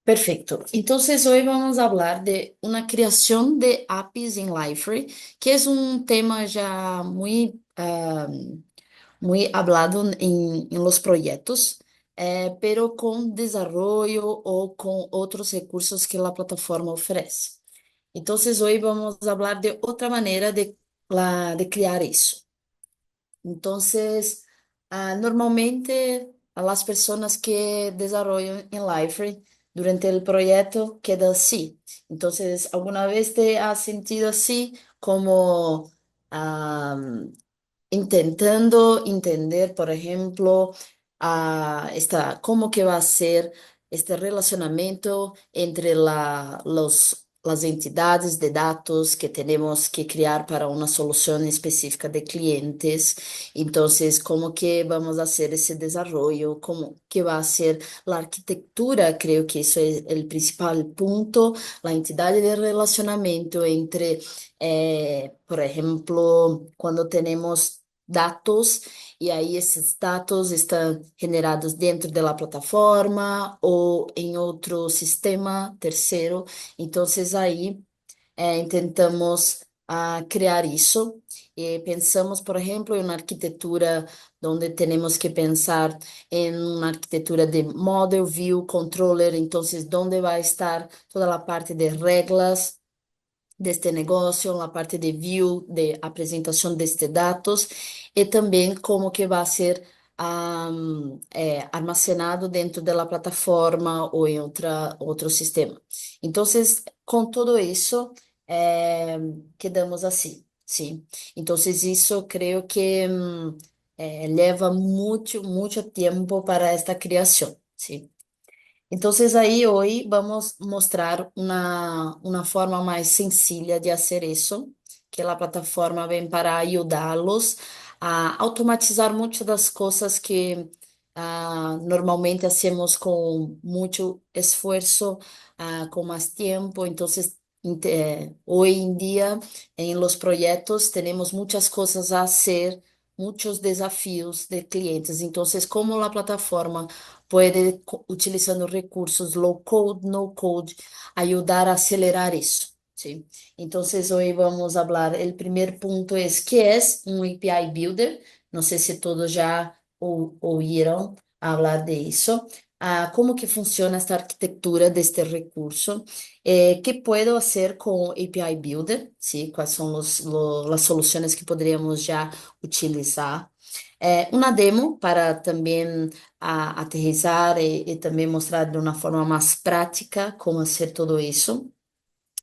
Perfecto. Entonces, hoy vamos a hablar de una creación de APIs en Liferay, que es un tema ya muy hablado en los proyectos, pero con desarrollo o con otros recursos que la plataforma ofrece. Entonces, hoy vamos a hablar de otra manera de crear eso. Entonces, normalmente a las personas que desarrollan en Liferay durante el proyecto queda así. Entonces, ¿alguna vez te has sentido así como intentando entender, por ejemplo, cómo que va a ser este relacionamiento entre las entidades de datos que tenemos que crear para una solución específica de clientes? Entonces, ¿cómo que vamos a hacer ese desarrollo? ¿Cómo que va a ser la arquitectura? Creo que eso es el principal punto, la entidad de relacionamiento entre, por ejemplo, cuando tenemos datos y ahí esses dados estão generados dentro da plataforma ou em outro sistema terceiro. Então, aí tentamos criar isso. Pensamos, por exemplo, em uma arquitetura onde temos que pensar em uma arquitetura de Model View Controller, então, onde vai estar toda a parte de regras deste negócio, a parte de view, de apresentação destes dados, e também como que vai ser armazenado dentro da plataforma ou em outro sistema. Então, com tudo isso, eh, quedamos assim, sim. Então, isso creio que leva muito tempo para esta criação, sim. Entonces ahí hoy vamos a mostrar una forma más sencilla de hacer eso, que la plataforma ven para ayudarlos a automatizar muchas de las cosas que normalmente hacemos con mucho esfuerzo, con más tiempo. Entonces, hoy en día en los proyectos tenemos muchas cosas a hacer, muchos desafíos de clientes. Entonces, como la plataforma puede, utilizando recursos low code, no code, ayudar a acelerar eso, ¿sí? Entonces, hoy vamos a hablar, el primer punto es, ¿qué es un API Builder? No sé si todos ya oyeron hablar de eso. ¿Cómo que funciona esta arquitectura de este recurso? ¿Qué puedo hacer con API Builder? ¿Sí? ¿Cuáles son las soluciones que podríamos ya utilizar? Una demo para também aterrissar e também mostrar de uma forma mais prática como fazer tudo isso.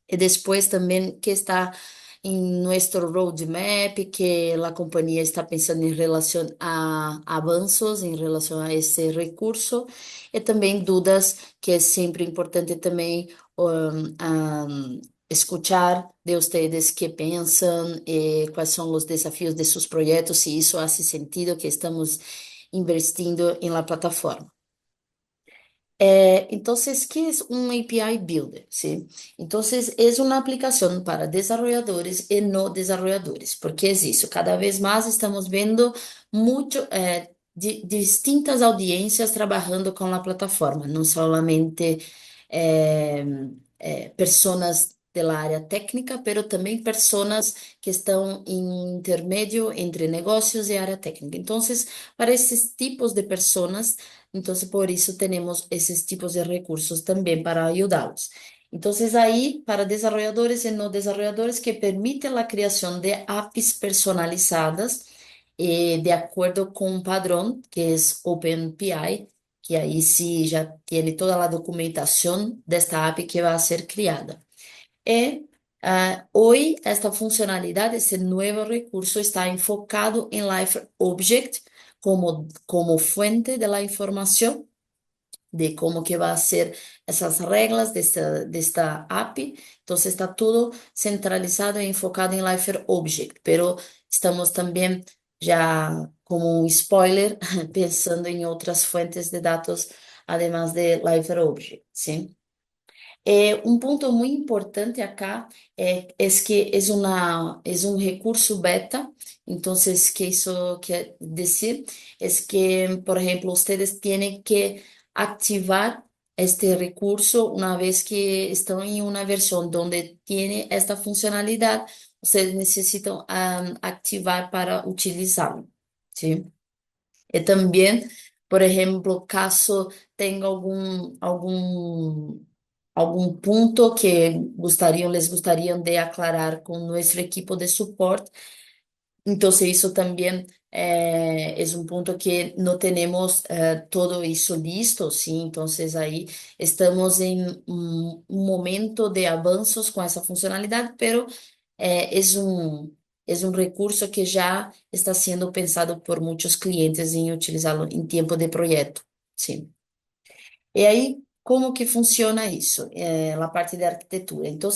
E depois também que está em nosso roadmap, que a companhia está pensando em relação a avanços em relação a esse recurso, e também dúvidas, que é sempre importante também escuchar de ustedes qué piensan, cuáles son los desafíos de sus proyectos, si eso hace sentido que estamos invirtiendo en la plataforma. Entonces, ¿qué es un API Builder? ¿Sí? Entonces, es una aplicación para desarrolladores y no desarrolladores. ¿Por qué es eso? Cada vez más estamos viendo mucho, distintas audiencias trabajando con la plataforma, no solamente eh, personas de la área técnica, pero también personas que están en intermedio entre negocios y área técnica. Entonces, para esses tipos de personas, entonces, por eso tenemos esos tipos de recursos también para ayudarlos. Entonces, ahí, para desarrolladores y no desarrolladores, que permite la creación de APIs personalizadas de acuerdo con un padrón que es OpenAPI, que ahí sí ya tiene toda la documentación de esta API que va a ser creada. Hoy esta funcionalidad, ese nuevo recurso está enfocado en Life Object como fuente de la información de cómo que va a ser esas reglas de esta API. Entonces está todo centralizado e enfocado en Life Object, pero estamos también ya como un spoiler pensando en otras fuentes de datos además de Life Object, ¿sí? Un punto muy importante acá es que es un recurso beta. Entonces, ¿qué eso quiere decir? Es que, por ejemplo, ustedes tienen que activar este recurso una vez que están en una versión donde tiene esta funcionalidad, ustedes necesitan activar para utilizarlo, ¿sí? Y también, por ejemplo, caso tenga algún punto que les gustaría de aclarar con nuestro equipo de soporte, entonces eso también es un punto que no tenemos todo eso listo, ¿sí? Entonces ahí estamos en un momento de avanzos con esa funcionalidad, pero es un recurso que ya está siendo pensado por muchos clientes en utilizarlo en tiempo de proyecto, ¿sí? E aí, como que funciona isso? Na parte da arquitetura. Então,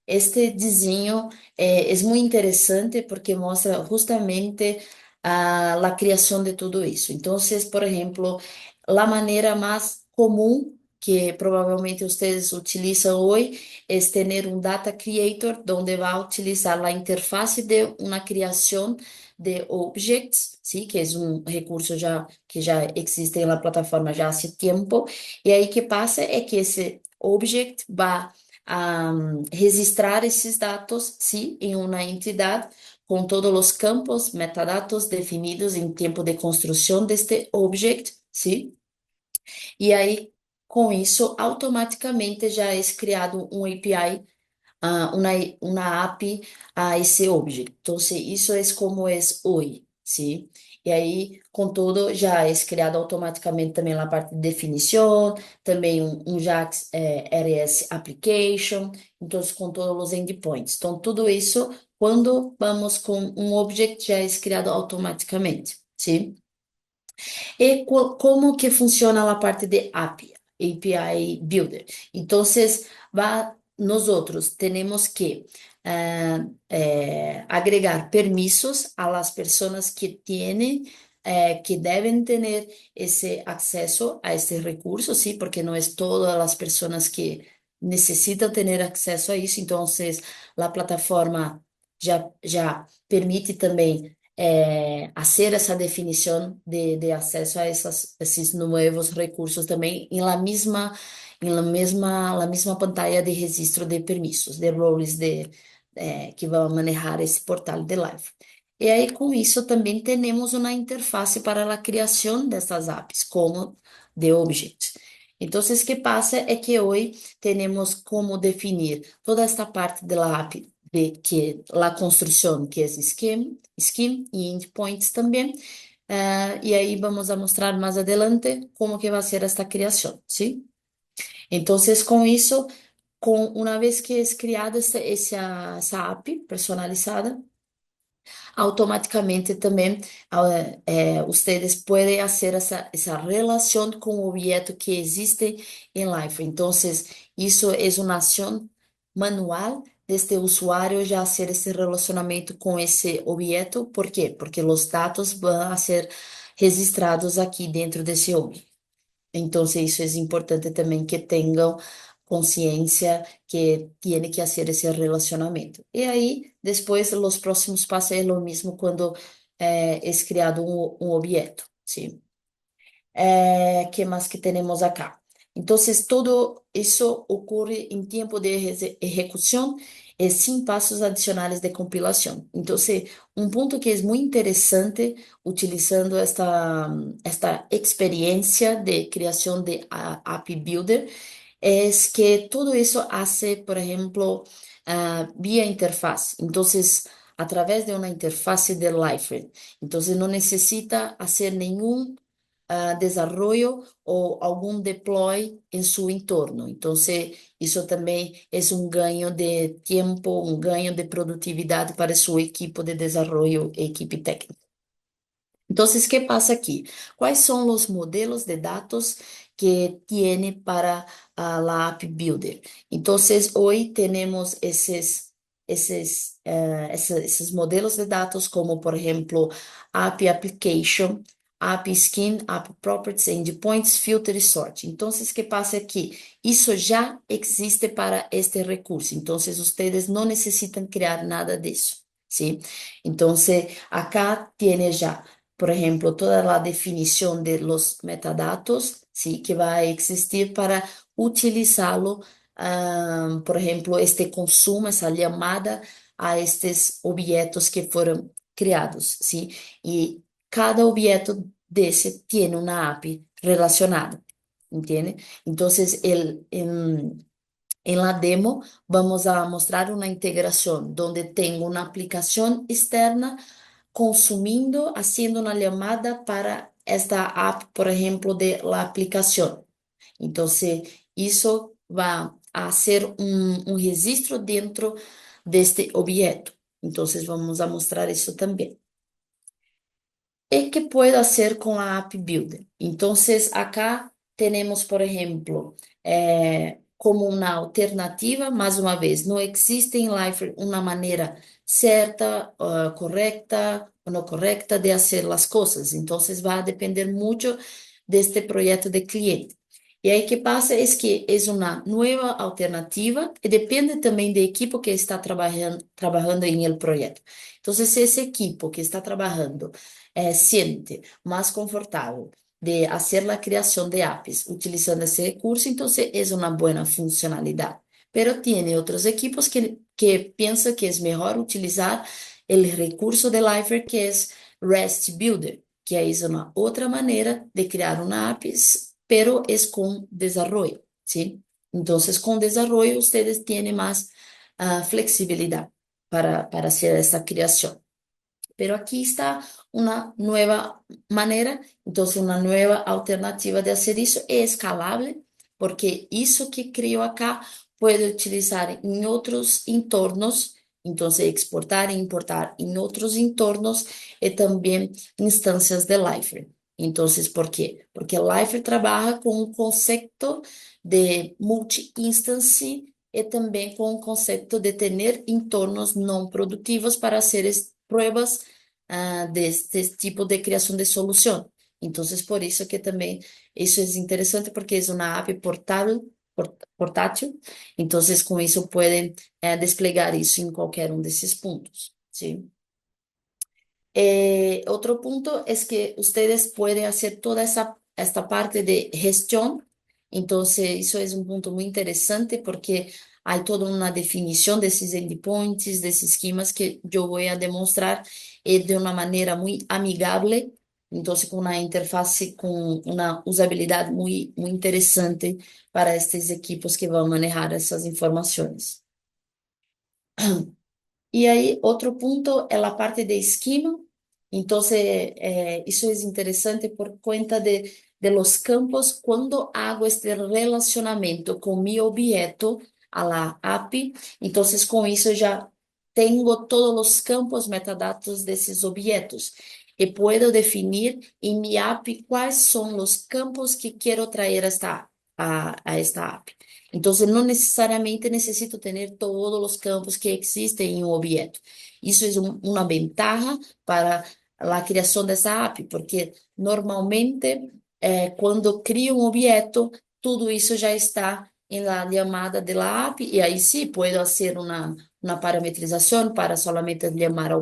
este desenho é muito interessante porque mostra justamente a criação de tudo isso. Então, por exemplo, a maneira mais comum que provavelmente vocês utilizam hoje é ter um data creator, onde vai utilizar a interface de uma criação de objects, ¿sí? Que es un recurso ya que ya existe en la plataforma ya hace tiempo. E aí, o que passa é que esse object vai registrar esses dados, sim, em uma entidade com todos os campos, metadados definidos em tempo de construção deste object, sim. E aí, com isso, automaticamente já é criado um API, una, una API a esse object. Então, isso é como é hoje, sim? E aí, contudo, já é criado automaticamente também na parte de definição, também um JAX RS Application, então, com todos os endpoints. Então, tudo isso, quando vamos com um object, já é criado automaticamente, sim? E como que funciona a parte de API, API Builder? Então, nós outros temos que agregar permissos a las pessoas que têm, que devem ter esse acesso a este recurso, sim, porque não é todas as pessoas que necessitam ter acesso a isso. Então, a plataforma já permite também hacer esa definición de acceso a esos nuevos recursos también la misma pantalla de registro de permisos, de roles que van a manejar ese portal de Live. Y ahí con eso también tenemos una interfase para la creación de estas APIs, como de objects. Entonces, ¿qué pasa? Es que hoy tenemos cómo definir toda esta parte de la API, de que la construcción, que es scheme y endpoints también. Y ahí vamos a mostrar más adelante cómo que va a ser esta creación, ¿sí? Entonces, con eso, una vez que es creada esa API personalizada, automáticamente también ustedes pueden hacer esa relación con el objeto que existe en Life. Entonces, eso es una acción manual de este usuario ya hacer ese relacionamiento con ese objeto. ¿Por qué? Porque los datos van a ser registrados aquí dentro de ese objeto. Entonces, eso es importante también que tengan conciencia que tiene que hacer ese relacionamiento. Y ahí, después, los próximos pasos es lo mismo cuando es creado un objeto, ¿sí? ¿Qué más que tenemos acá? Entonces, todo eso ocurre en tiempo de ejecución sin pasos adicionales de compilación. Entonces, un punto que es muy interesante utilizando esta experiencia de creación de API Builder es que todo eso hace, por ejemplo, vía interfaz. Entonces, a través de una interfaz de Liferay. Entonces, no necesita hacer ningún desarrollo o algún deploy en su entorno. Entonces, eso también es un ganho de tiempo, un ganho de productividad para su equipo de desarrollo, equipo técnico. Entonces, ¿qué pasa aquí? ¿Cuáles son los modelos de datos que tiene para la App Builder? Entonces, hoy tenemos esos modelos de datos como, por ejemplo, App Application, App Skin, App Properties, Endpoints, Filter y Sort. Entonces, ¿qué pasa aquí? Eso ya existe para este recurso. Entonces, ustedes no necesitan crear nada de eso, ¿sí? Entonces, acá tiene ya por ejemplo, toda la definición de los metadatos, ¿sí? Que va a existir para utilizarlo, por ejemplo, este consumo, esa llamada a estos objetos que fueron creados, ¿sí? Y cada objeto de ese tiene una API relacionada, ¿entiende? Entonces, en la demo vamos a mostrar una integración donde tengo una aplicación externa consumiendo, haciendo una llamada para esta app, por ejemplo, de la aplicación. Entonces, eso va a hacer un registro dentro de este objeto. Entonces, vamos a mostrar eso también. ¿Y qué puedo hacer con la App Builder? Entonces, acá tenemos, por ejemplo, como una alternativa, más una vez, no existe en Lifer una manera certa, correcta o no correcta de hacer las cosas. Entonces, va a depender mucho de este proyecto de cliente. Y ahí qué pasa es que es una nueva alternativa y depende también del equipo que está trabajando en el proyecto. Entonces, ese equipo que está trabajando siente más confortable de hacer la creación de APIs utilizando ese recurso, entonces es una buena funcionalidad. Pero tiene otros equipos que piensan que es mejor utilizar el recurso de Lifer que es REST Builder, que es una otra manera de crear una API, pero es con desarrollo, ¿sí? Entonces, con desarrollo ustedes tienen más flexibilidad para hacer esta creación. Pero aquí está una nueva manera, entonces una nueva alternativa de hacer eso. Es escalable, porque eso que creo acá puede utilizar en otros entornos, entonces exportar e importar en otros entornos y también instancias de Lifer. Entonces, ¿por qué? Porque Lifer trabaja con un concepto de multi-instance y también con un concepto de tener entornos no productivos para hacer pruebas de este tipo de creación de solución. Entonces, por eso que también eso es interesante porque es una app portátil, entonces con eso pueden desplegar eso en cualquier uno de esos puntos, ¿sí? Otro punto es que ustedes pueden hacer toda esta parte de gestión. Entonces, eso es un punto muy interesante porque hay toda una definición de esos endpoints, de esos esquemas que yo voy a demostrar de una manera muy amigable. Entonces, con una interfaz, con una usabilidad muy, muy interesante para estos equipos que van a manejar esas informaciones. Y ahí otro punto es la parte de esquema. Entonces, eso es interesante por cuenta de los campos. Cuando hago este relacionamiento con mi objeto a la API, entonces con eso ya tengo todos los campos metadatos de esos objetos. Y puedo definir en mi API cuáles son los campos que quiero traer a esta API. Entonces, no necesariamente necesito tener todos los campos que existen en un objeto. Eso es una ventaja para la creación de esa API, porque normalmente cuando crio un objeto, todo eso ya está en la llamada de la API y ahí sí puedo hacer una parametrización para solamente llamar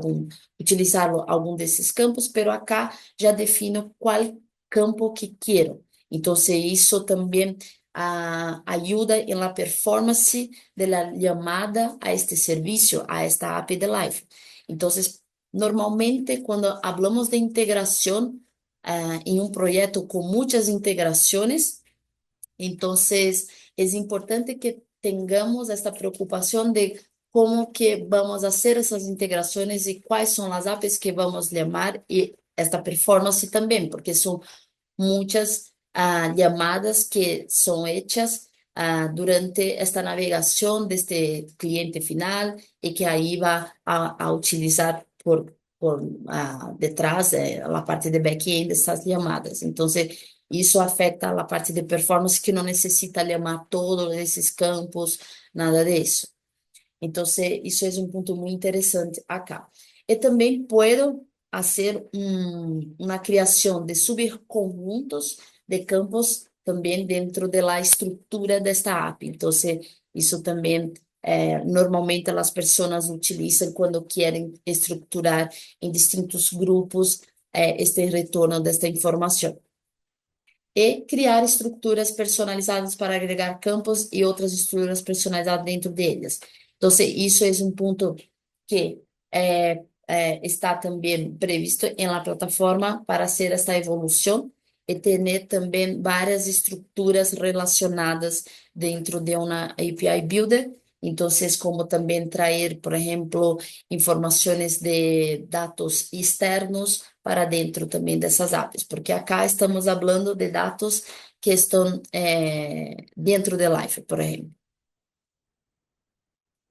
utilizarlo algún de esos campos, pero acá ya defino cuál campo que quiero. Entonces, eso también ayuda en la performance de la llamada a este servicio, a esta API de Live. Entonces, normalmente cuando hablamos de integración en un proyecto con muchas integraciones, entonces es importante que tengamos esta preocupación de cómo que vamos a hacer esas integraciones y cuáles son las APIs que vamos a llamar y esta performance también, porque son muchas llamadas que son hechas durante esta navegación de este cliente final y que ahí va a utilizar por detrás la parte de back-end de estas llamadas. Entonces, isso afeta a parte de performance que não necessita chamar todos esses campos, nada disso. Então, isso é um ponto muito interessante acá. E também puedo fazer uma criação de subconjuntos de campos também dentro da estrutura desta app. Então, isso também normalmente as pessoas utilizam quando querem estruturar em distintos grupos este retorno de esta información. E criar estruturas personalizadas para agregar campos e outras estruturas personalizadas dentro delas. Então, isso é um ponto que está também previsto em la plataforma para hacer esta evolução e ter também várias estruturas relacionadas dentro de uma API Builder. Então, como também trazer, por exemplo, informações de dados externos para dentro também dessas APIs, porque acá estamos falando de dados que estão dentro de Life, por exemplo.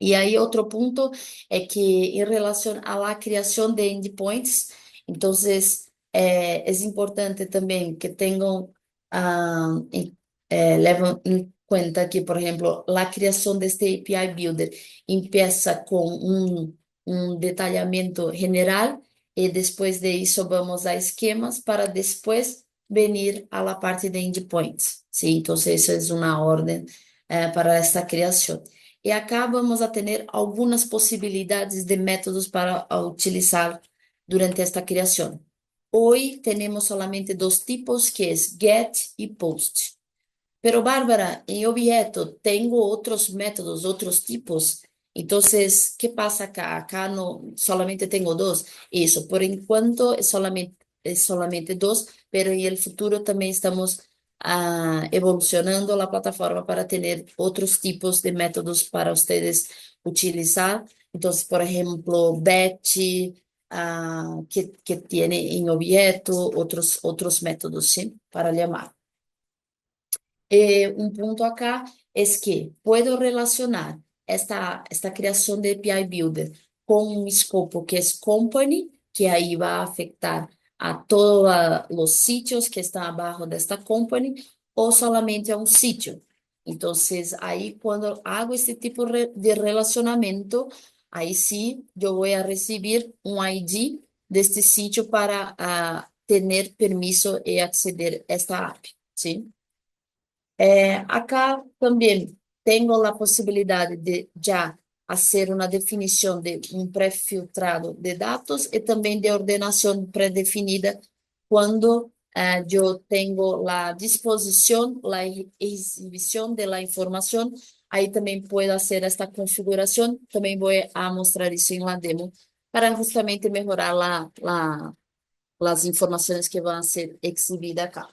E aí, outro ponto é que, em relação à criação de endpoints, então, é importante também que tenham, levam em conta que, por exemplo, a criação deste API Builder empieza com um detalhamento general e depois de isso vamos a esquemas para depois venir a la parte de endpoints. Sim, então, isso é uma ordem para esta criação. E acá vamos a ter algumas possibilidades de métodos para utilizar durante esta criação. Hoy temos solamente dois tipos, que é get e post. Pero, Bárbara, em objeto tenho outros métodos, outros tipos. Então, ¿qué pasa acá? Acá no, solamente tenho dois. Isso, por enquanto é solamente dois, pero en el futuro também estamos evolucionando a plataforma para ter outros tipos de métodos para ustedes utilizar. Então, por exemplo, batch, que tiene em objeto, outros métodos, sim, para chamar. Um ponto acá é que puedo relacionar esta criação de API Builder com um escopo que é company, que aí vai afetar a todos os sítios que estão abaixo desta company, ou solamente a um sítio. Então, aí quando hago este tipo de relacionamento, aí sim, eu vou a receber um ID deste sítio para ter permisso e aceder a esta app, sim? Acá também tenho a possibilidade de já fazer uma definição de um pré-filtrado de dados e também de ordenação pré-definida quando eu tenho a disposição, a exibição da informação. Aí também posso fazer esta configuração. Também vou a mostrar isso em la demo para justamente melhorar as informações que vão ser exibidas acá.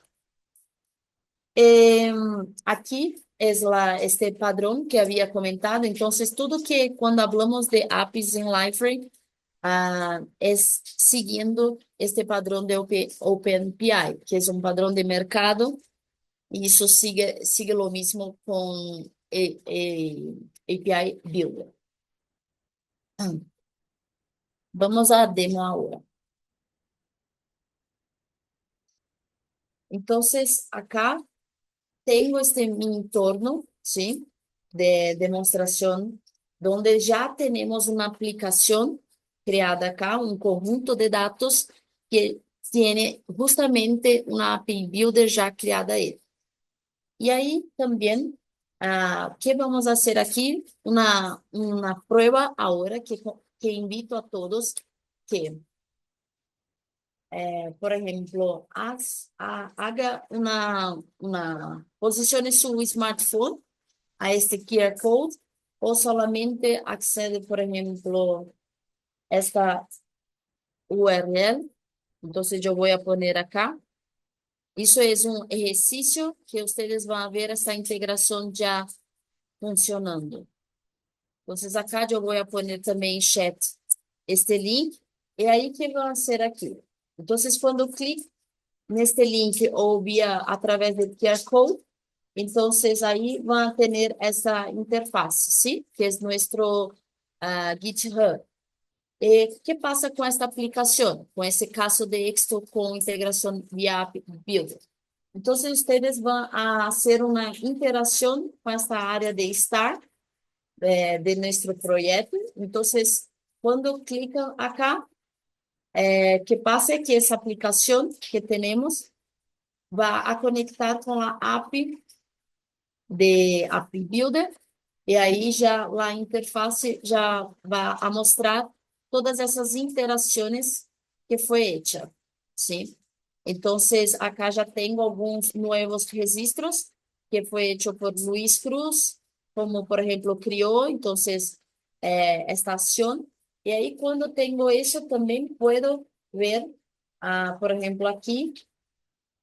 Aquí es este padrón que había comentado. Entonces, todo que cuando hablamos de APIs en Liferay, es siguiendo este padrón de OpenAPI, que es un padrón de mercado, y eso sigue lo mismo con API Builder. Vamos a demo ahora. Entonces, acá tengo este mi entorno, ¿sí? De demostración, donde ya tenemos una aplicación creada acá, un conjunto de datos que tiene justamente una API Builder ya creada ahí. Y ahí también, ¿qué vamos a hacer aquí? Una prueba ahora que invito a todos que por ejemplo, haga posicione su smartphone a este QR code o solamente accede, por ejemplo, esta URL. Entonces yo voy a poner acá. Eso es un ejercicio que ustedes van a ver esta integración ya funcionando. Entonces acá yo voy a poner también en chat este link. Y ahí, ¿qué van a hacer aquí? Entonces, cuando clic neste link ou via através do QR Code, então aí vão ter essa interface, ¿sí? Que é nosso GitHub. E o que passa com esta aplicação? Com esse caso de éxito com integração via App Builder. Então, vocês vão fazer uma interação com esta área de Start de nosso projeto. Então, quando clicam acá, que pasa que essa aplicação que temos vai a conectar com a app de App Builder e aí já a interface já vai a mostrar todas essas interações que foi feita. ¿sí? Entonces, acá ya tengo algunos nuevos registros que fue hecho por Luis Cruz, como por ejemplo crió, entonces, estación. Y ahí cuando tengo eso, también puedo ver, por ejemplo, aquí,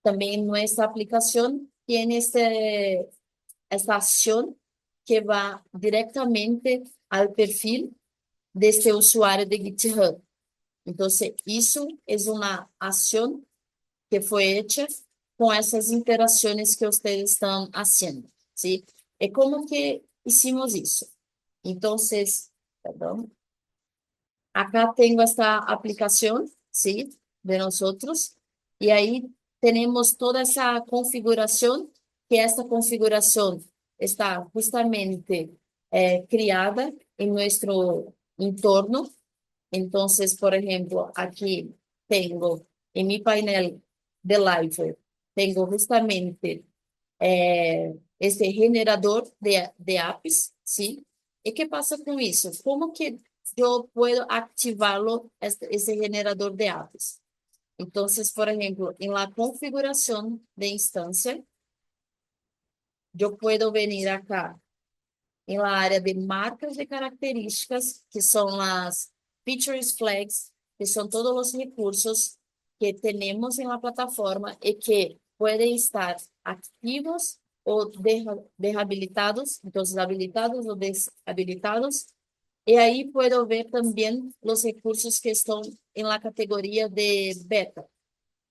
también nuestra aplicación tiene esta acción que va directamente al perfil de este usuario de GitHub. Entonces, eso es una acción que fue hecha con esas interacciones que ustedes están haciendo, ¿sí? Es como que hicimos eso. Entonces, perdón, acá tengo esta aplicación, ¿sí? De nosotros, y ahí tenemos toda esa configuración, que esta configuración está justamente criada en nuestro entorno. Entonces, por ejemplo, aquí tengo en mi panel de Live, tengo justamente este generador de apps, ¿sí? ¿Y qué pasa con eso? ¿Cómo que yo puedo activarlo, ese generador de apps? Entonces, por ejemplo, en la configuración de instancia, yo puedo venir acá en la área de marcas de características, que son las features flags, que son todos los recursos que tenemos en la plataforma y que pueden estar activos o deshabilitados, entonces habilitados o deshabilitados. Y ahí puedo ver también los recursos que están en la categoría de beta.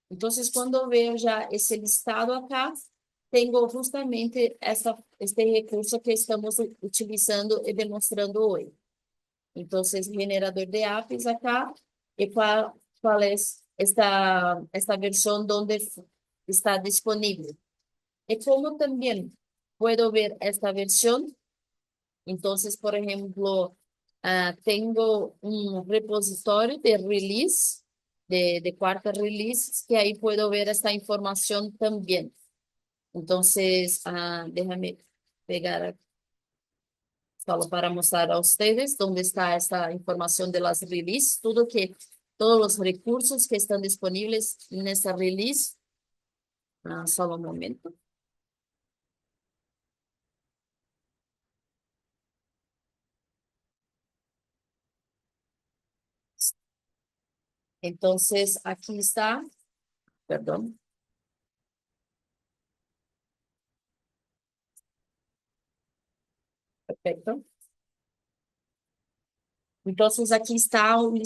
Entonces, cuando veo ya ese listado acá, tengo justamente este recurso que estamos utilizando y demostrando hoy. Entonces, generador de apps acá, y cuál es esta versión donde está disponible. Y como también puedo ver esta versión, entonces, por ejemplo, tengo un repositorio de release, de cuarta release, que ahí puedo ver esta información también. Entonces, déjame pegar solo para mostrar a ustedes dónde está esta información de las release, todos los recursos que están disponibles en esta release. Solo un momento. Entonces, aquí está, perdón, perfecto. Entonces, aquí está un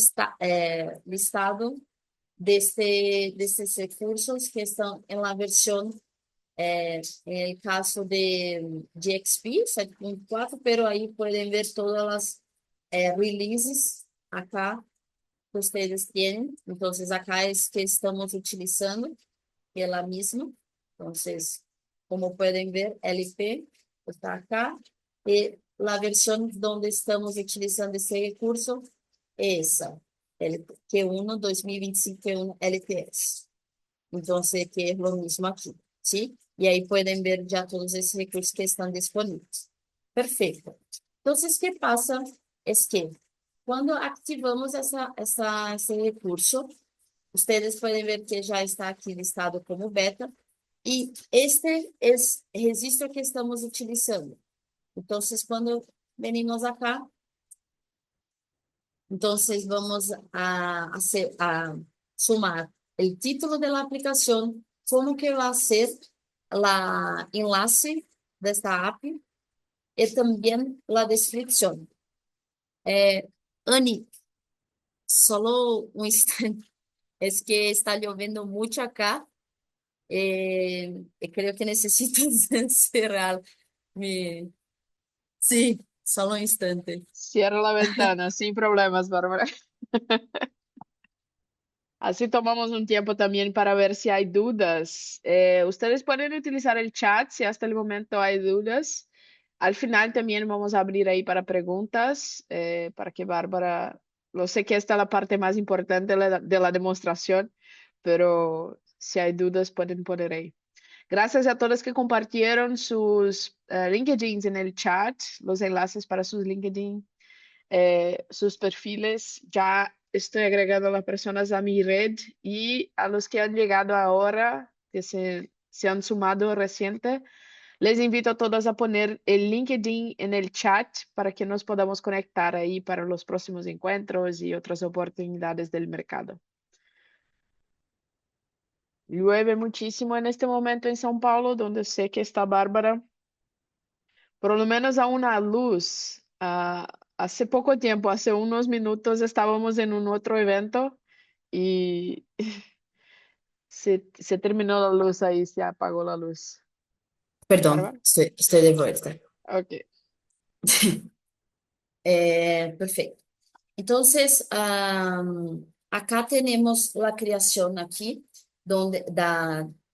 listado de estos recursos que están en la versión, en el caso de GXP 7.4, pero ahí pueden ver todas las releases acá que ustedes tienen. Entonces, acá es que estamos utilizando, que es la misma. Entonces, como pueden ver, LP está acá. Y la versión donde estamos utilizando ese recurso es esa, el Q1 2025 Q1 LTS. Entonces, que es lo mismo aquí, ¿sí? Y ahí pueden ver ya todos esos recursos que están disponibles. Perfecto. Entonces, ¿qué pasa? Es que cuando activamos ese recurso, ustedes pueden ver que ya está aquí listado como beta, y este es el registro que estamos utilizando. Entonces, cuando venimos acá, entonces vamos a sumar el título de la aplicación, cómo que va a ser la enlace de esta app y también la descripción. Annie, solo un instante, es que está lloviendo mucho acá. Creo que necesito cerrar mi... Sí, solo un instante. Cierra la ventana, sin problemas, Bárbara. Así tomamos un tiempo también para ver si hay dudas. Ustedes pueden utilizar el chat si hasta el momento hay dudas. Al final también vamos a abrir ahí para preguntas, para que Bárbara, lo sé que esta es la parte más importante de la demostración, pero si hay dudas pueden poner ahí. Gracias a todos que compartieron sus LinkedIns en el chat, los enlaces para sus LinkedIn, sus perfiles. Ya estoy agregando a las personas a mi red y a los que han llegado ahora, que se han sumado reciente, les invito a todos a poner el LinkedIn en el chat para que nos podamos conectar ahí para los próximos encuentros y otras oportunidades del mercado. Llueve muchísimo en este momento en São Paulo, donde sé que está Bárbara. Por lo menos a una luz. Hace poco tiempo, hace unos minutos, estábamos en un otro evento y se terminó la luz ahí, se apagó la luz. Perdón, ¿Bárbara? estoy de vuelta. Ok. Perfecto. Entonces, acá tenemos la creación aquí, de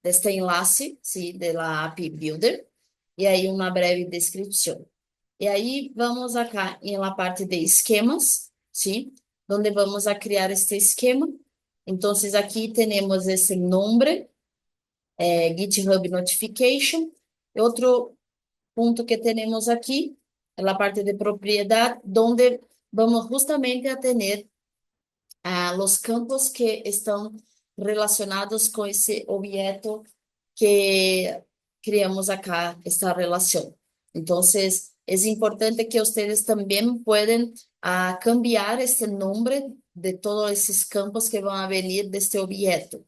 este enlace, ¿sí? De la API Builder, y ahí una breve descripción. Y ahí vamos acá en la parte de esquemas, ¿sí? Donde vamos a crear este esquema. Entonces, aquí tenemos ese nombre, GitHub Notification. Y otro punto que tenemos aquí, en la parte de propiedad, donde vamos justamente a tener los campos que están relacionados con ese objeto que creamos acá, esta relación. Entonces, es importante que ustedes también pueden cambiar este nombre de todos esos campos que van a venir de este objeto.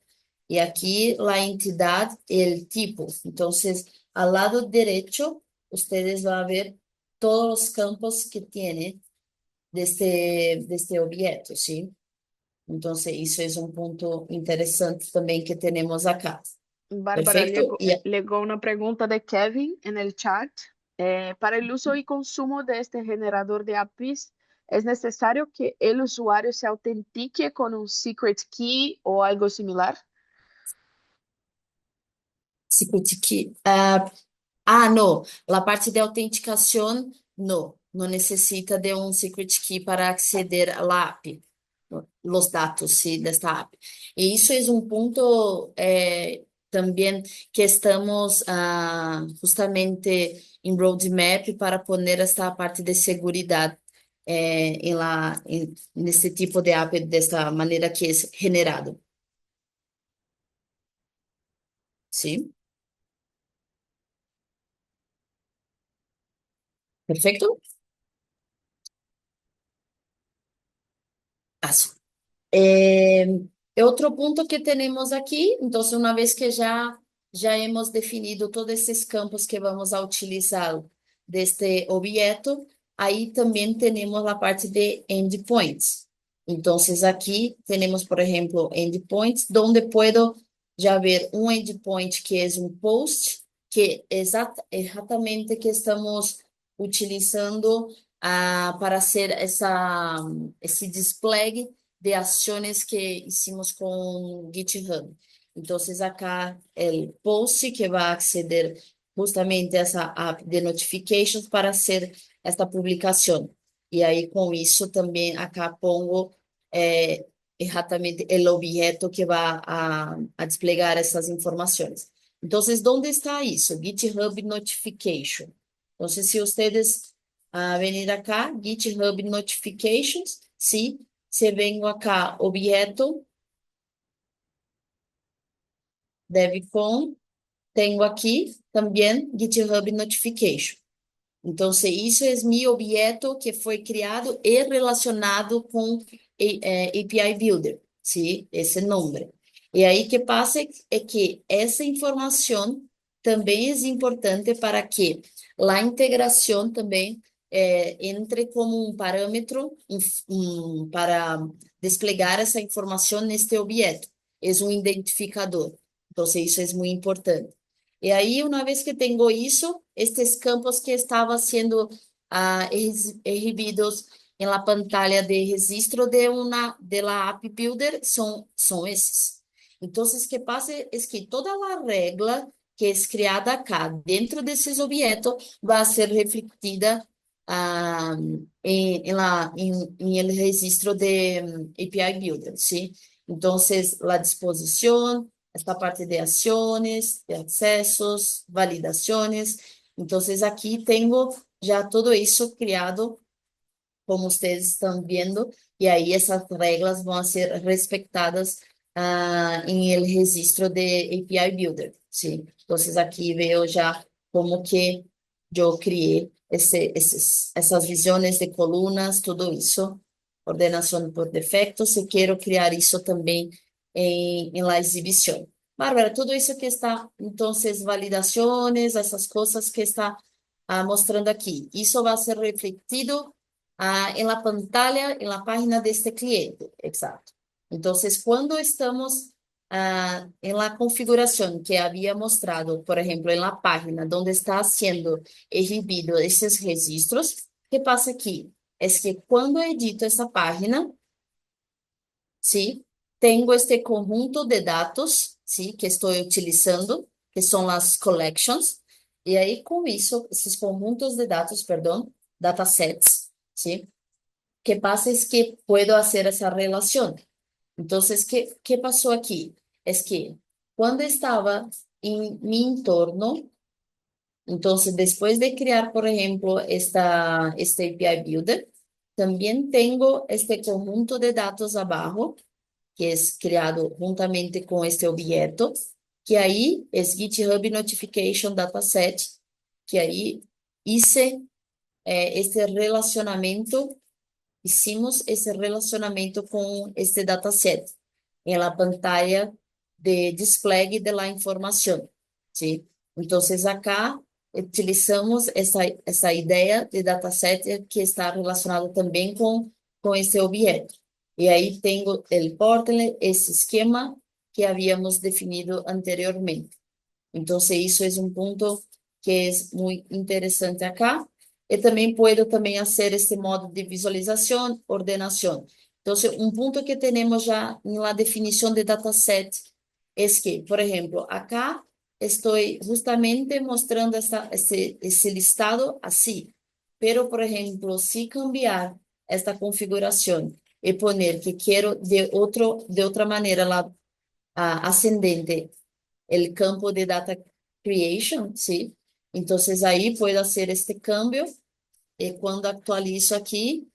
Y aquí la entidad, el tipo. Entonces, al lado derecho, ustedes van a ver todos los campos que tiene de este objeto, ¿sí? Entonces, eso es un punto interesante también que tenemos acá. Bárbara, Perfecto. Y llegó una pregunta de Kevin en el chat. Para el uso y consumo de este generador de APIs, ¿es necesario que el usuario se autentique con un secret key o algo similar? secret key. No. La parte de autenticación, no. No necesita de un secret key para acceder a la API, los datos, sí, de esta API. Y eso es un punto también que estamos justamente en roadmap para poner esta parte de seguridad en este tipo de API, de esta manera que es generado. ¿Sí? ¿Perfecto? Paso. Eh, Otro punto que tenemos aquí, entonces una vez que ya hemos definido todos esses campos que vamos a utilizar de este objeto, ahí también tenemos la parte de endpoints. Entonces aquí tenemos, por ejemplo, endpoints, donde puedo ya ver un endpoint que es un post, que exactamente que estamos utilizando para hacer esse display de ações que hicimos com GitHub. Então, acá el post que vai acceder justamente a essa app de notifications para hacer esta publicação. E aí, com isso, também acá pongo exatamente o objeto que vai a desplegar essas informações. Então, onde está isso? GitHub Notification. Então, se vocês venir acá, GitHub Notifications, sim, se vengo acá, objeto, DevCon, tenho aqui também GitHub Notification. Então, isso é meu objeto que foi criado e relacionado com API Builder, sim, esse nome. E aí, o que passa é que essa informação também é importante para que a integração também entre como um parâmetro para desplegar essa informação neste objeto. É um identificador. Então, isso é muito importante. E aí, uma vez que tenho isso, estes campos que estavam sendo exibidos em la pantalla de registro de la App Builder são esses. Então, o que passa é que toda a regra que é criada acá, dentro desses objetos, vai ser refletida em el registro de API Builder, ¿sí? Entonces, la disposición, esta parte de acciones, de accesos, validaciones. Entonces, aquí tengo ya todo eso creado como ustedes están viendo, y ahí esas reglas van a ser respetadas en el registro de API Builder, ¿sí? Entonces aquí veo ya como que yo creé esas visiones de columnas, todo eso, ordenación por defecto, si quiero crear eso también en la exhibición. Bárbara, todo eso que está, entonces, validaciones, esas cosas que está mostrando aquí, eso va a ser reflectido en la pantalla, en la página de este cliente, exacto. Entonces, cuando estamos en la configuración que había mostrado, por ejemplo, en la página donde está siendo exibido esses registros, ¿qué pasa aquí? Es que cuando edito esa página, ¿sí? Tengo este conjunto de datos, ¿sí? Que estoy utilizando, que son las collections, y ahí con eso, esos conjuntos de datos, perdón, datasets, ¿sí? ¿Qué pasa? Es que puedo hacer esa relación. Entonces, ¿qué pasó aquí? Es que cuando estaba en mi entorno, entonces después de crear, por ejemplo, este API Builder, también tengo este conjunto de datos abajo, que es creado juntamente con este objeto, que ahí es GitHub Notification Dataset, que ahí hice este relacionamiento. Hicimos ese relacionamiento con este dataset en la pantalla de display de la información, ¿sí? Entonces, acá utilizamos esa idea de dataset que está relacionado también con este objeto. Y ahí tengo el portlet, ese esquema que habíamos definido anteriormente. Entonces, eso es un punto que es muy interesante acá. Y también puedo también hacer este modo de visualización, ordenación. Entonces, un punto que tenemos ya en la definición de dataset es que, por ejemplo, acá estoy justamente mostrando ese listado así. Pero, por ejemplo, si cambiar esta configuración y poner que quiero de otra manera la ascendente el campo de data creation, ¿sí? Entonces ahí puedo hacer este cambio y cuando actualizo aquí,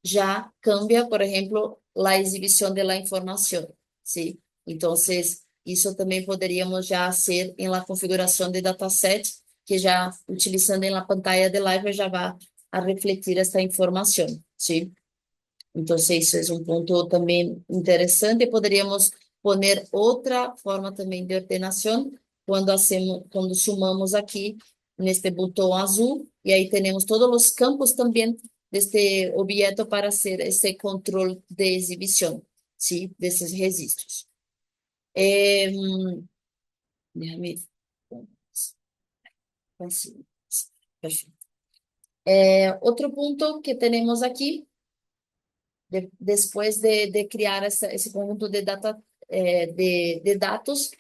ya cambia, por ejemplo, la exhibición de la información, ¿sí? Entonces, eso también podríamos ya hacer en la configuración de dataset, que ya utilizando en la pantalla de live ya va a refletir esta información, ¿sí? Entonces, eso es un punto también interesante. Podríamos poner otra forma también de ordenación cuando sumamos aquí en este botón azul y ahí tenemos todos los campos también de este objeto para hacer ese control de exhibición, ¿sí? De esos registros. Déjame. Así. Perfecto. Otro punto que tenemos aquí después de crear ese conjunto de, de datos,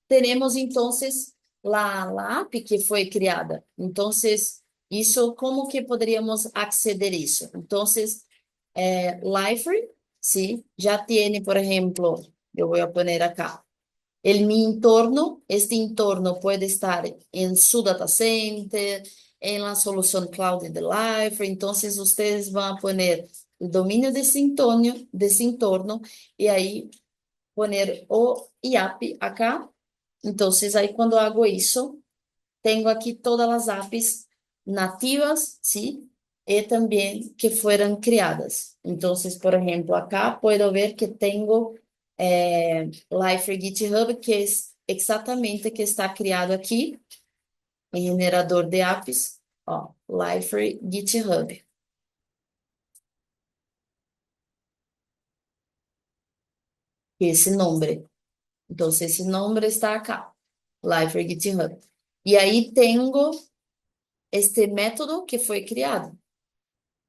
tenemos entonces la API que fue creada. Entonces, eso, ¿cómo que podríamos acceder a eso? Entonces, Liferay, ¿sí? Ya tiene, por ejemplo, yo voy a poner acá, mi entorno, este entorno puede estar en su data center, en la solución cloud de Life. Entonces, ustedes van a poner el dominio de ese entorno y ahí poner o IAPI acá. Entonces, ahí cuando hago eso, tengo aquí todas las APIs nativas, ¿sí? Y también que fueron creadas. Entonces, por ejemplo, acá puedo ver que tengo Liferay GitHub, que es exactamente que está criado aquí, en generador de APIs, ó, Liferay GitHub, ese nombre. Entonces, ese nombre está acá, Liferay GitHub. Y ahí tengo este método que fue creado.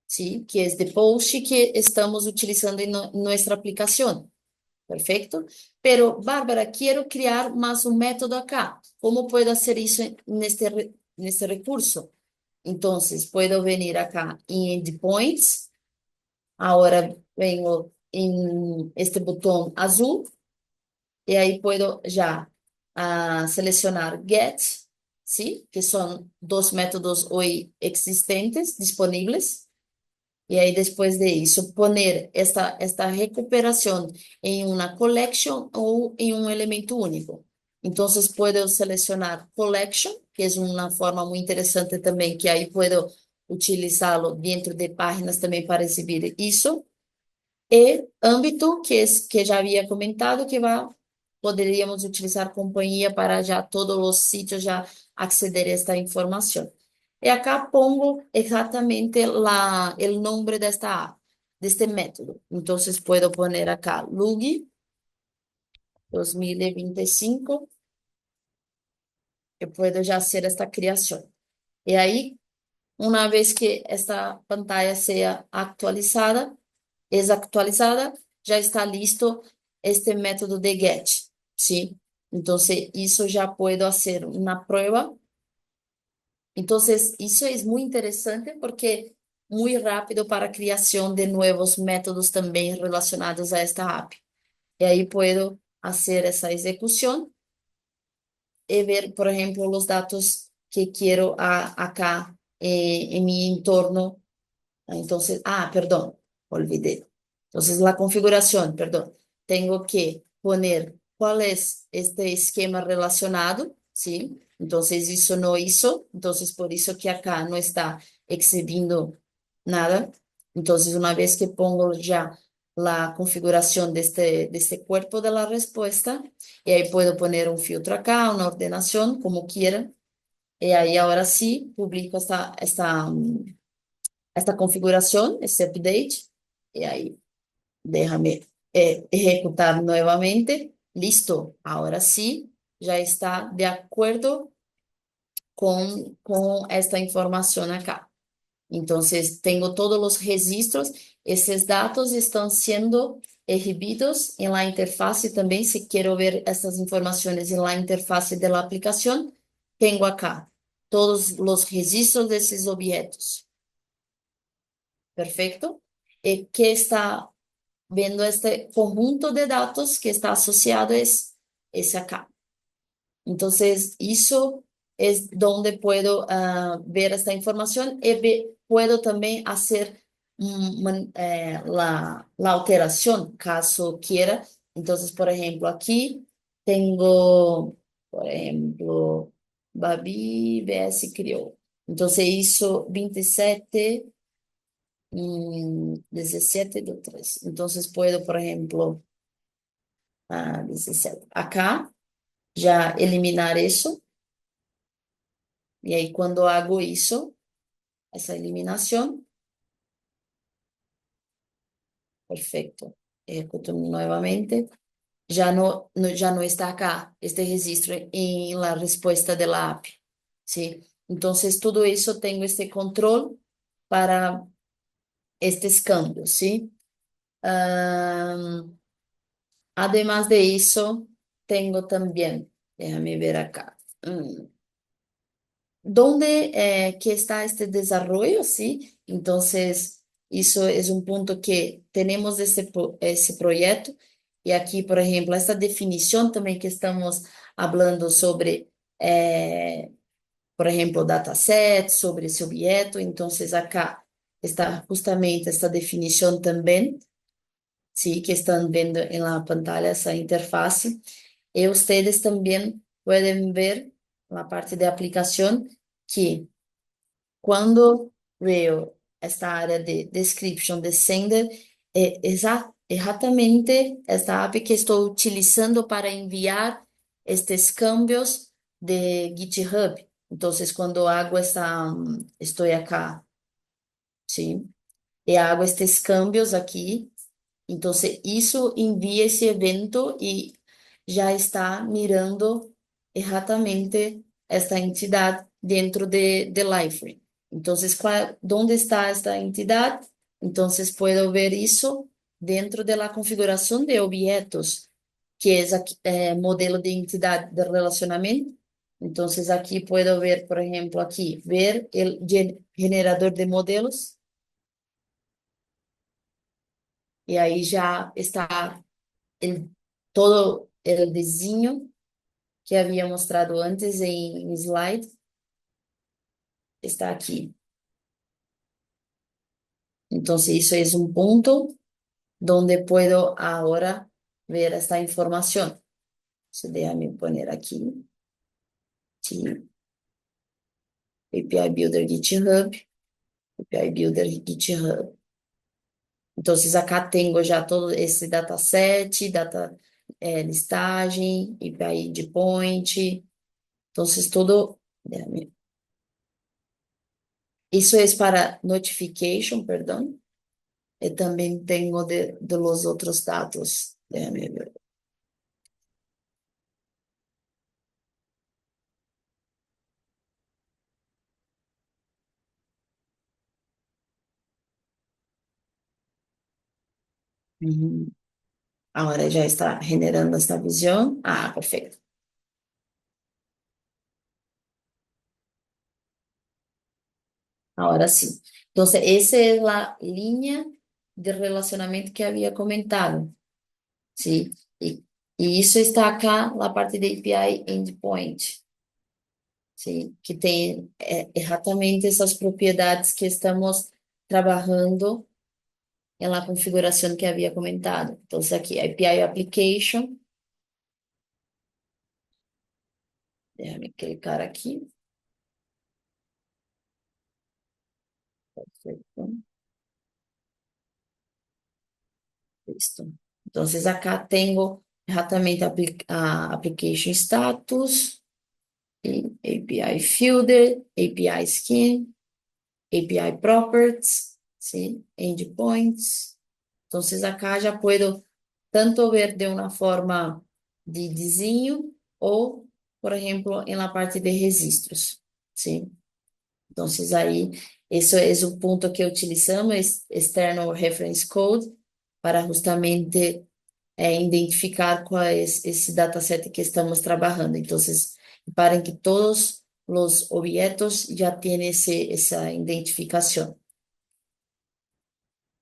¿Sí? Que es de post que estamos utilizando en nuestra aplicación. Perfecto. Pero, Bárbara, quiero crear más un método acá. ¿Cómo puedo hacer eso en este recurso? Entonces, puedo venir acá en Endpoints. Ahora vengo en este botón azul y ahí puedo ya seleccionar Get, ¿sí? Que son dos métodos hoy existentes, disponibles. Y ahí después de eso, poner esta recuperación en una collection o en un elemento único. Entonces puedo seleccionar collection, que es una forma muy interesante también, que ahí puedo utilizarlo dentro de páginas también para exhibir eso. Y ámbito, que es que ya había comentado, podríamos utilizar compañía para ya todos los sitios ya acceder a esta información. Y acá pongo exactamente el nombre de esta app, de este método. Entonces puedo poner acá Lugi 2025 y puedo ya hacer esta creación. Y ahí, una vez que esta pantalla sea actualizada, es actualizada, ya está listo este método de get, ¿sí? Entonces, eso ya puedo hacer una prueba. Entonces, eso es muy interesante porque muy rápido para creación de nuevos métodos también relacionados a esta app. Y ahí puedo hacer esa ejecución y ver, por ejemplo, los datos que quiero acá en mi entorno. Entonces, perdón, olvidé. Entonces, la configuración, perdón, tengo que poner cuál es este esquema relacionado, ¿sí? Entonces, eso no hizo, entonces por eso que acá no está excediendo nada. Entonces, una vez que pongo ya la configuración de este cuerpo de la respuesta, y ahí puedo poner un filtro acá, una ordenación, como quiera, y ahí ahora sí publico esta configuración, este update, y ahí déjame ejecutar nuevamente. Listo, ahora sí, ya está de acuerdo con esta información acá. Entonces, tengo todos los registros, estos datos están siendo exhibidos en la interfase también. Si quiero ver estas informaciones en la interfase de la aplicación, tengo acá todos los registros de esos objetos. Perfecto. Que está viendo este conjunto de datos que está asociado es ese acá. Entonces, eso es donde puedo ver esta información y puedo también hacer la alteración caso quiera. Entonces, por ejemplo, aquí tengo, por ejemplo, Babi VS criou. Entonces, hizo 27 17 de 3. Entonces puedo, por ejemplo, 17. Acá ya eliminar eso. Y ahí cuando hago eso, esa eliminación, perfecto. Ejecuto nuevamente. Ya no está acá este registro en la respuesta de la app. ¿Sí? Entonces, todo eso tengo este control para estos cambios, ¿sí? Am, Además de eso, tengo también, déjame ver acá, ¿dónde que está este desarrollo? Sí, entonces eso es un punto que tenemos ese proyecto y aquí, por ejemplo, esta definición también que estamos hablando sobre, por ejemplo, dataset, sobre ese objeto, entonces acá está justamente esta definición también. Sí, que están viendo en la pantalla esa interfase. Y ustedes también pueden ver la parte de aplicación que cuando veo esta área de description de sender, exactamente esta API que estoy utilizando para enviar estos cambios de GitHub. Entonces, cuando hago estoy acá, ¿sí? Y hago estos cambios aquí. Entonces, isso envia esse evento e já está mirando exatamente esta entidade dentro de Liferay. Então, onde está esta entidade? Então, puedo ver isso dentro de la configuração de objetos, que é modelo de entidade de relacionamento. Então, aqui puedo ver, por exemplo, aqui, ver o generador de modelos. Y ahí ya está el, todo el diseño que había mostrado antes en slide, está aquí. Entonces, eso es un punto donde puedo ahora ver esta información. Entonces, déjame poner aquí, sí, API Builder GitHub, API Builder GitHub. Entonces, acá tenho já todo esse dataset, listagem, API endpoint. Entonces, todo, déjame, isso é para notification, perdão. E também tenho de los outros dados. Déjame ver. Uhum. Agora já está generando esta visão. Ah, perfeito. Agora sim. Então, essa é a linha de relacionamento que havia comentado. Sim. E isso está acá na parte de API Endpoint. Sim. Que tem exatamente essas propriedades que estamos trabalhando na configuração que havia comentado. Então, isso aqui, API Application. Déjame clicar aqui. Perfeito. Listo. Entonces acá tengo exatamente a application status, y API Fielder, API Skin, API Properties, ¿sí? Endpoints. Entonces acá ya puedo tanto ver de una forma de diseño o, por ejemplo, en la parte de registros, ¿sí? Entonces ahí, eso es un punto que utilizamos, External Reference Code, para justamente identificar qual é esse dataset que estamos trabalhando. Então, para que todos os objetos já tenham essa identificação.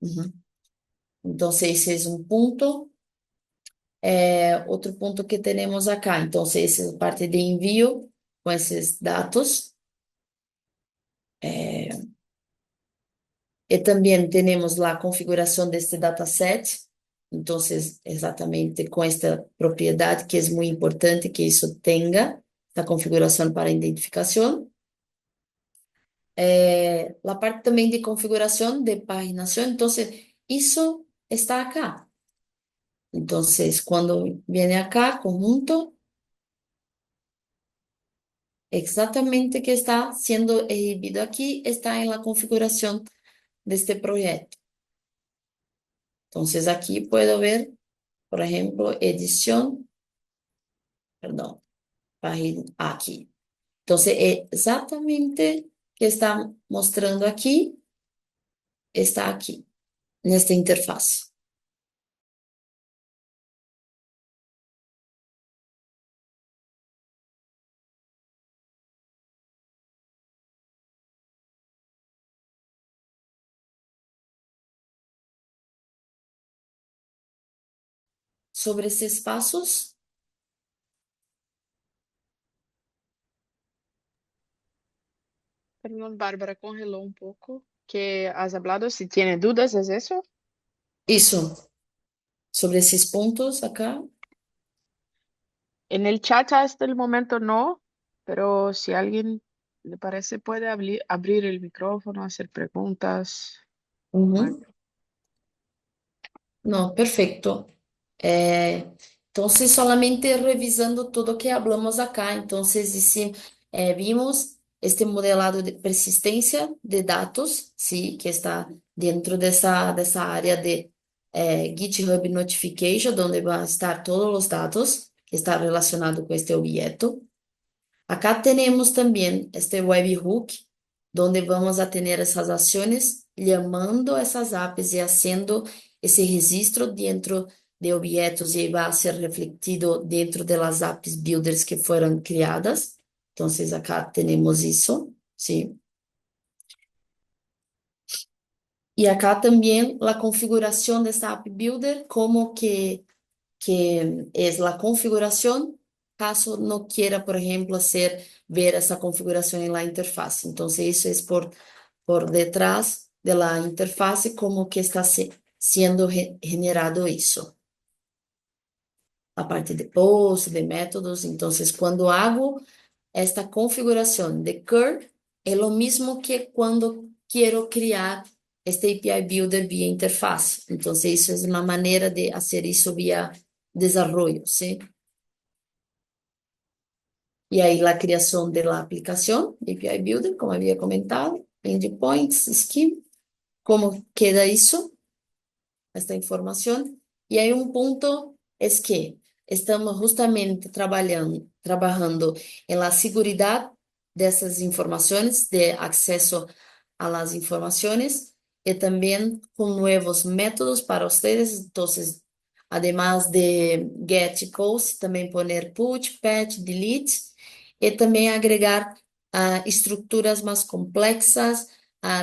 Uhum. Então, esse é um ponto. Outro ponto que temos acá. Então, essa é a parte de envio com esses dados. E também temos lá a configuração deste dataset. Então, exatamente com esta propriedade que é muito importante que isso tenha a configuração para identificação. La parte também de configuração de paginação, então, isso está acá. Então, quando vem acá, conjunto, exatamente que está sendo exibido aqui, está em la configuração deste projeto. Então, aqui puedo ver, por exemplo, edição, perdão, página aqui. Então, é exatamente que está mostrando aqui, está aqui, nesta interface. Sobre esses passos, Perdón, Bárbara, congeló un poco. ¿Qué has hablado? Si tiene dudas, ¿es eso? isso, sobre esses pontos acá. En el chat hasta el momento no, pero si a alguien le parece puede abrir el micrófono, hacer preguntas. No hay Uhum. Não, perfeito. Então, solamente revisando tudo que hablamos acá. Então, vimos este modelado de persistência de dados, sim, que está dentro dessa área de GitHub Notification, onde vão estar todos os dados que está relacionado com este objeto. Acá tenemos también este webhook, donde vamos a tener esas acciones llamando a esas APIs y haciendo ese registro dentro de objetos y va a ser reflectido dentro de las APIs builders que fueron creadas. Entonces acá tenemos eso, ¿sí? Y acá también la configuración de esta API Builder, como que es la configuración, caso no quiera, por ejemplo, ver esa configuración en la interfaz. Entonces, eso es por detrás de la interfaz como que está siendo generado eso. A parte de post, de métodos. Entonces, cuando hago esta configuración de curl, es lo mismo que cuando quiero crear este API Builder vía interfaz. Entonces, eso es una manera de hacer eso vía desarrollo, ¿sí? Y ahí la creación de la aplicación, API Builder, como había comentado, endpoints, scheme, cómo queda eso, esta información. Y hay un punto, es que estamos justamente trabajando en la seguridad de esas informaciones, de acceso a las informaciones, y también con nuevos métodos para ustedes. Entonces, además de get y post, también poner put, patch, delete, y también agregar estructuras más complexas,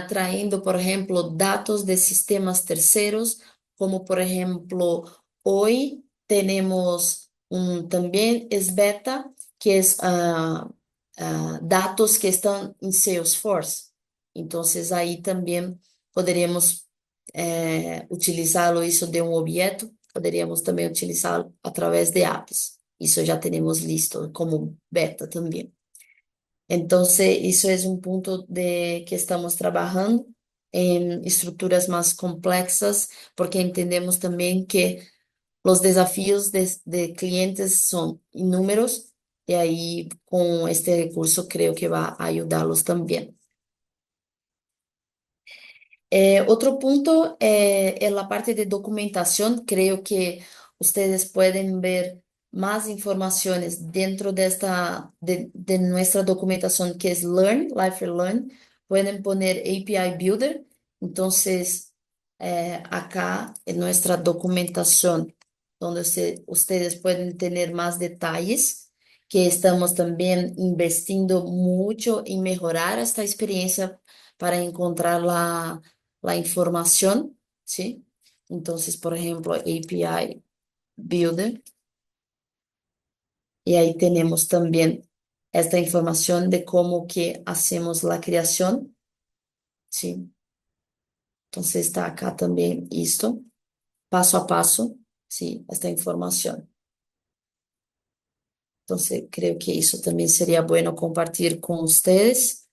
trayendo, por ejemplo, datos de sistemas terceros, como por ejemplo, hoy tenemos también es beta, que es datos que están en Salesforce. Entonces ahí también podríamos utilizarlo eso de un objeto, podríamos también utilizarlo a través de apps. Eso ya tenemos listo como beta también. Entonces, eso es un punto de que estamos trabajando en estructuras más complexas, porque entendemos también que los desafíos de clientes son inúmeros y ahí con este recurso creo que va a ayudarlos también. Otro punto es la parte de documentación. Creo que ustedes pueden ver más informaciones dentro de nuestra documentación que es Learn, Life Learn. Pueden poner API Builder. Entonces, acá en nuestra documentación, donde ustedes pueden tener más detalles, que estamos también investiendo mucho en mejorar esta experiencia para encontrar la información, ¿sí? Entonces, por ejemplo, API Builder, y ahí tenemos también esta información de cómo que hacemos la creación, ¿sí? Entonces está acá también esto, paso a paso, ¿sí? Esta información. Entonces, creo que eso también sería bueno compartir con ustedes.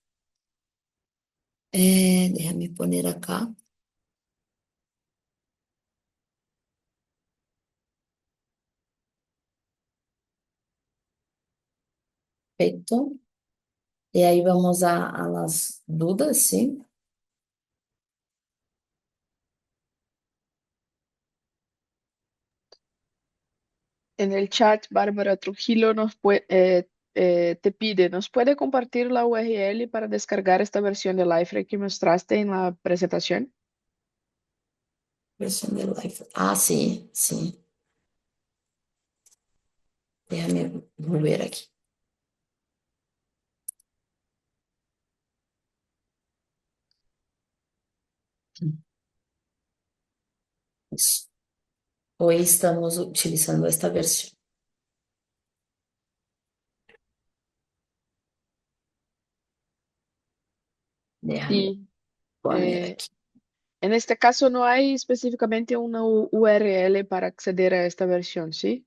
Déjame poner acá. Perfecto. Y ahí vamos a las dudas, ¿sí? En el chat, Bárbara Trujillo te pide, ¿nos puede compartir la URL para descargar esta versión de Liferay que mostraste en la presentación? Versión de live. Ah, sí, sí. Déjame volver aquí. Isso. Hoy estamos utilizando esta versión. Déjame Sí. poner eh, aquí. en este caso no hay específicamente una URL para acceder a esta versión, ¿sí?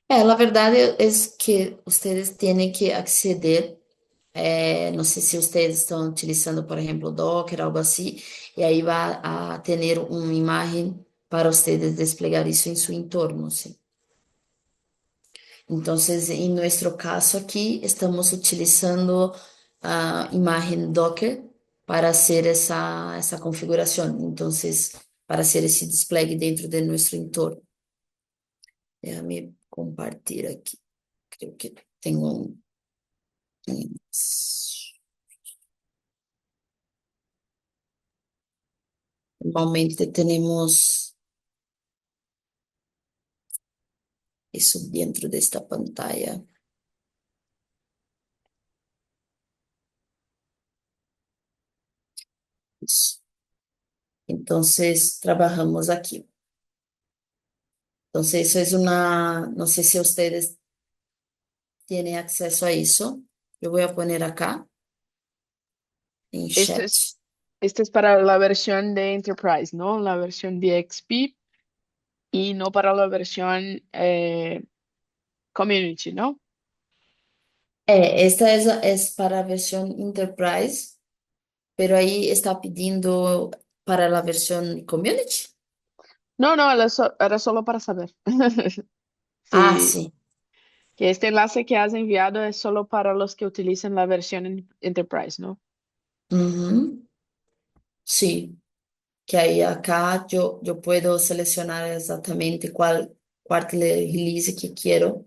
La verdad es que ustedes tienen que acceder. No sé si ustedes están utilizando, por ejemplo, Docker, algo así, y ahí va a tener una imagen para ustedes desplegar eso en su entorno, ¿sí? Entonces, en nuestro caso aquí, estamos utilizando imagen Docker para hacer esa configuración. Entonces, para hacer ese despliegue dentro de nuestro entorno. Déjame compartir aquí. Creo que tengo un- Normalmente tenemos eso dentro de esta pantalla. Eso. Entonces, trabajamos aquí. Entonces, eso es no sé si ustedes tienen acceso a eso. Yo voy a poner acá en Esto es, chat. Este es para la versión de Enterprise, ¿no? La versión de XP y no para la versión Community, ¿no? Esta es para versión Enterprise, pero ahí está pidiendo para la versión Community. No, no, era solo para saber. Ah, Sí, sí. que este enlace que has enviado es solo para los que utilizan la versión Enterprise, ¿no? Ujú. Sí, que ahí acá yo puedo seleccionar exactamente cuál release que quiero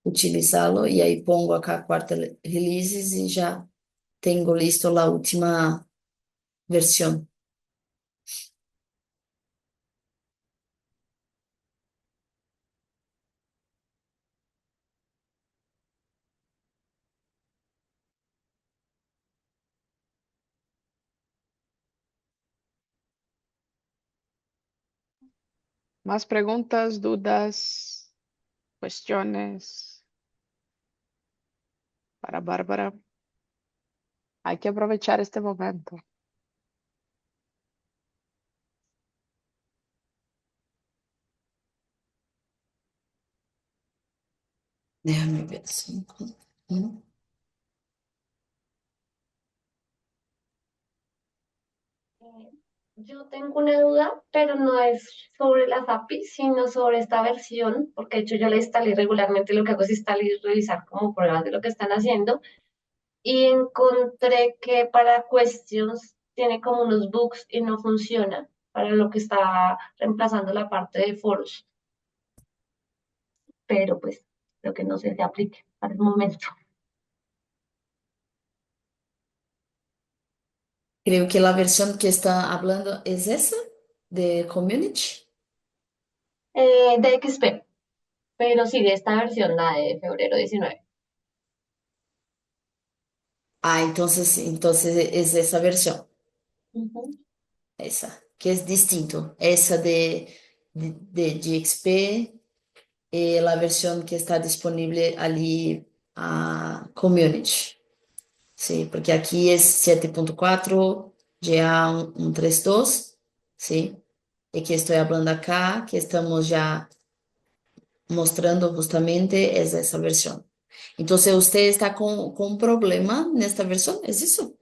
utilizarlo y ahí pongo acá cuarta releases y ya tengo listo la última versión. Más preguntas, dudas, cuestiones para Bárbara. Hay que aprovechar este momento. Déjame ver. Cinco. Ujú. Yo tengo una duda, pero no es sobre las APIs, sino sobre esta versión, porque de hecho yo la instalé regularmente, lo que hago es instalar y revisar como pruebas de lo que están haciendo, y encontré que para Questions tiene como unos bugs y no funciona para lo que está reemplazando la parte de foros, pero pues lo que no sé si aplique para el momento. Creo que la versión que está hablando es esa de Community. De XP, pero sí de esta versión, la de febrero 19. Ah, entonces es esa versión, Ujú. esa, que es distinto. Esa de GXP, la versión que está disponible ali a Community. Sí, porque aquí es 7.4, GA132, sí. Y que estoy hablando acá, que estamos ya mostrando justamente es esa versión. Entonces, usted está con un problema en esta versión, ¿es eso?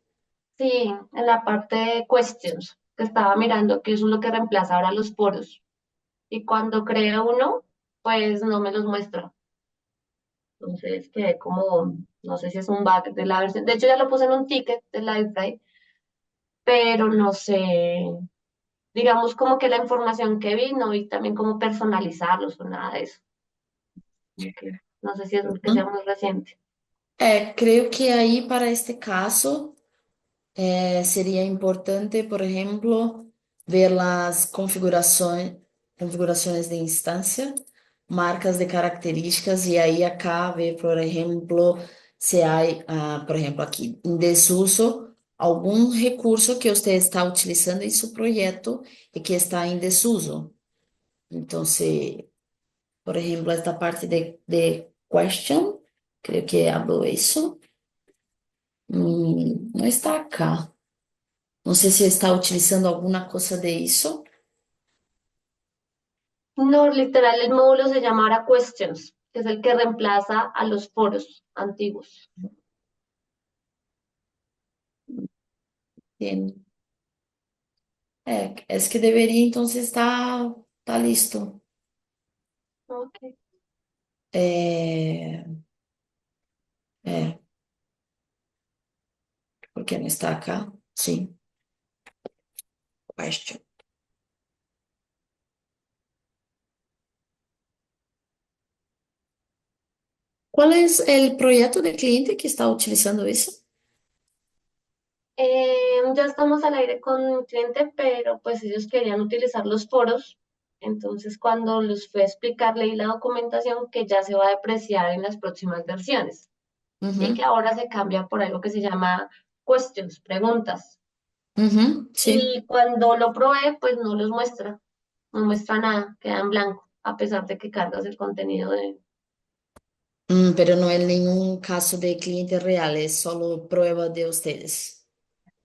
Sí, en la parte de questions, que estaba mirando que eso es lo que reemplaza ahora los foros. Y cuando creo uno, pues no me los muestra. Entonces quedé como, no sé si es un bug de la versión. De hecho, ya lo puse en un ticket de LiveRay, pero no sé, digamos como que la información que vi, no vi también cómo personalizarlos o nada de eso. Como que no sé si es que sea Ujú. muy reciente. Creo que ahí para este caso sería importante, por ejemplo, ver las configuraciones de instancia, marcas de características y ahí acá ver, por ejemplo, si hay, por ejemplo, aquí en desuso, algún recurso que usted está utilizando en su proyecto y que está en desuso. Entonces, por ejemplo, esta parte de question, creo que hablo eso, no está acá. No sé si está utilizando alguna cosa de eso. No, literal, el módulo se llama ahora questions, que es el que reemplaza a los foros antiguos. Bien. Es que debería entonces estar listo. Ok. Eh, ¿Por qué no está acá? Sí, question. ¿Cuál es el proyecto de cliente que está utilizando eso? Ya estamos al aire con un cliente, pero pues ellos querían utilizar los foros. Entonces, cuando les fui a explicar, leí la documentación que ya se va a depreciar en las próximas versiones y que Ujú, ahora se cambia por algo que se llama questions, preguntas. ujú, sí. Y cuando lo probé, pues no los muestra, no muestra nada, queda en blanco, a pesar de que cargas el contenido de... Pero no es ningún caso de cliente real, es solo prueba de ustedes.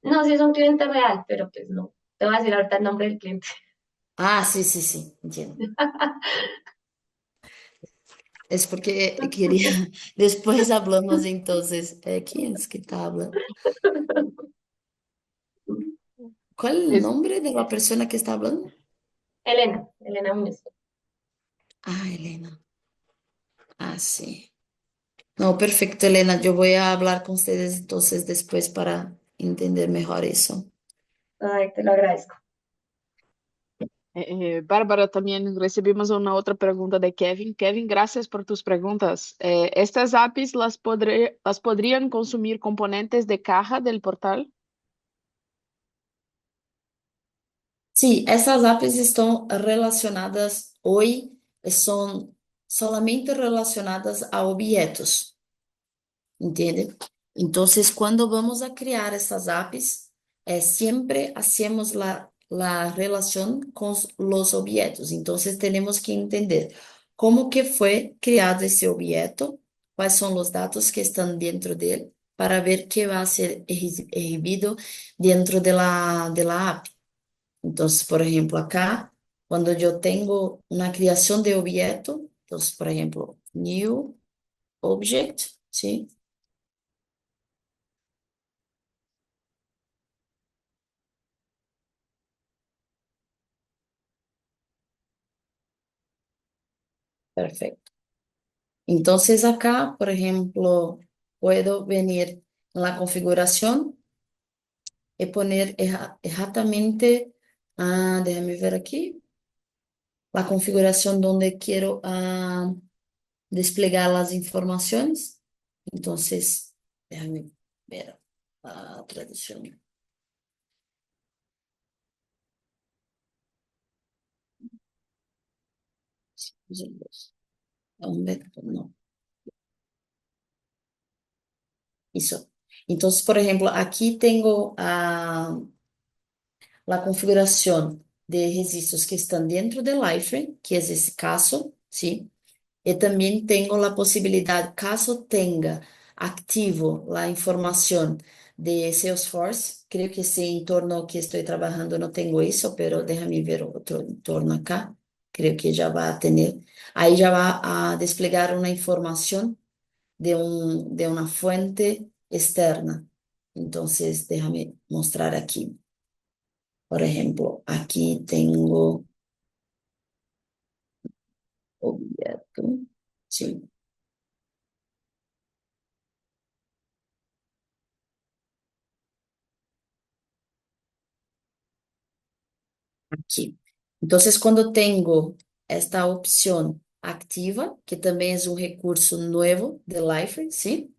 No, si es un cliente real, pero pues no. Te voy a decir ahorita el nombre del cliente. Ah, sí, sí, sí, entiendo. Es porque quería, después hablamos entonces, ¿quién es que está hablando? ¿Cuál es el Es, nombre de la persona que está hablando? Elena, Elena Muñoz. Ah, Elena. Ah, sí. No, perfecto, Elena. Yo voy a hablar con ustedes entonces después para entender mejor eso. Ay, te lo agradezco. Bárbara, también recibimos una otra pregunta de Kevin. Kevin, gracias por tus preguntas. ¿Estas APIs las podrían consumir componentes de caja del portal? Sí, esas APIs están relacionadas hoy, son solamente relacionadas a objetos. ¿Entiende? Entonces, cuando vamos a crear estas APIs, siempre hacemos la relación con los objetos. Entonces, tenemos que entender cómo que fue creado ese objeto, cuáles son los datos que están dentro de él, para ver qué va a ser exibido dentro de la API. Entonces, por ejemplo, acá, cuando yo tengo una creación de objeto, entonces, por ejemplo, new object, ¿sí? Perfecto. Entonces acá, por ejemplo, puedo venir en la configuración y poner exactamente, déjame ver aquí, la configuración donde quiero desplegar las informaciones. Entonces, déjame ver la traducción. No, eso. Entonces, por ejemplo, aquí tengo la configuración de registros que están dentro del iframe, que es ese caso, ¿sí? Y también tengo la posibilidad, caso tenga activo la información de Salesforce, creo que ese entorno que estoy trabajando no tengo eso, pero déjame ver otro entorno acá, creo que ya va a tener, ahí ya va a desplegar una información de una fuente externa. Entonces, déjame mostrar aquí. Por ejemplo, aquí tengo objeto, sí, aquí. Entonces, cuando tengo esta opción activa, que también es un recurso nuevo de Liferay, ¿sí?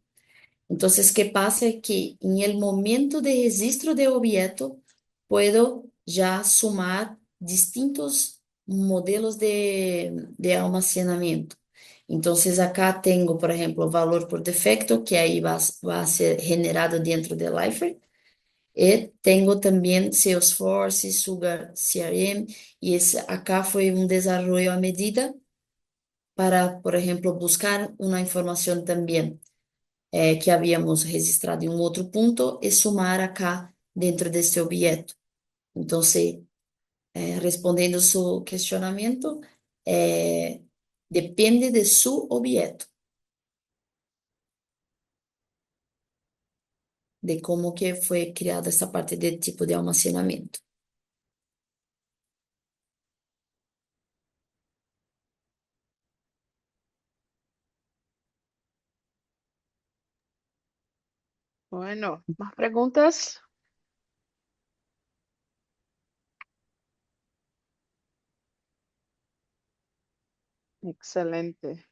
Entonces, ¿qué pasa? Que en el momento de registro de objeto, puedo ya sumar distintos modelos de almacenamiento. Entonces, acá tengo, por ejemplo, valor por defecto, que ahí va a ser generado dentro de Liferay. Y tengo también Salesforce, Sugar CRM, y acá fue un desarrollo a medida para, por ejemplo, buscar una información también que habíamos registrado em um outro ponto e sumar acá dentro desse objeto. Então, respondendo seu questionamento, depende de seu objeto, de como que foi criada essa parte de tipo de almacenamento. Bueno, ¿más preguntas? Excelente.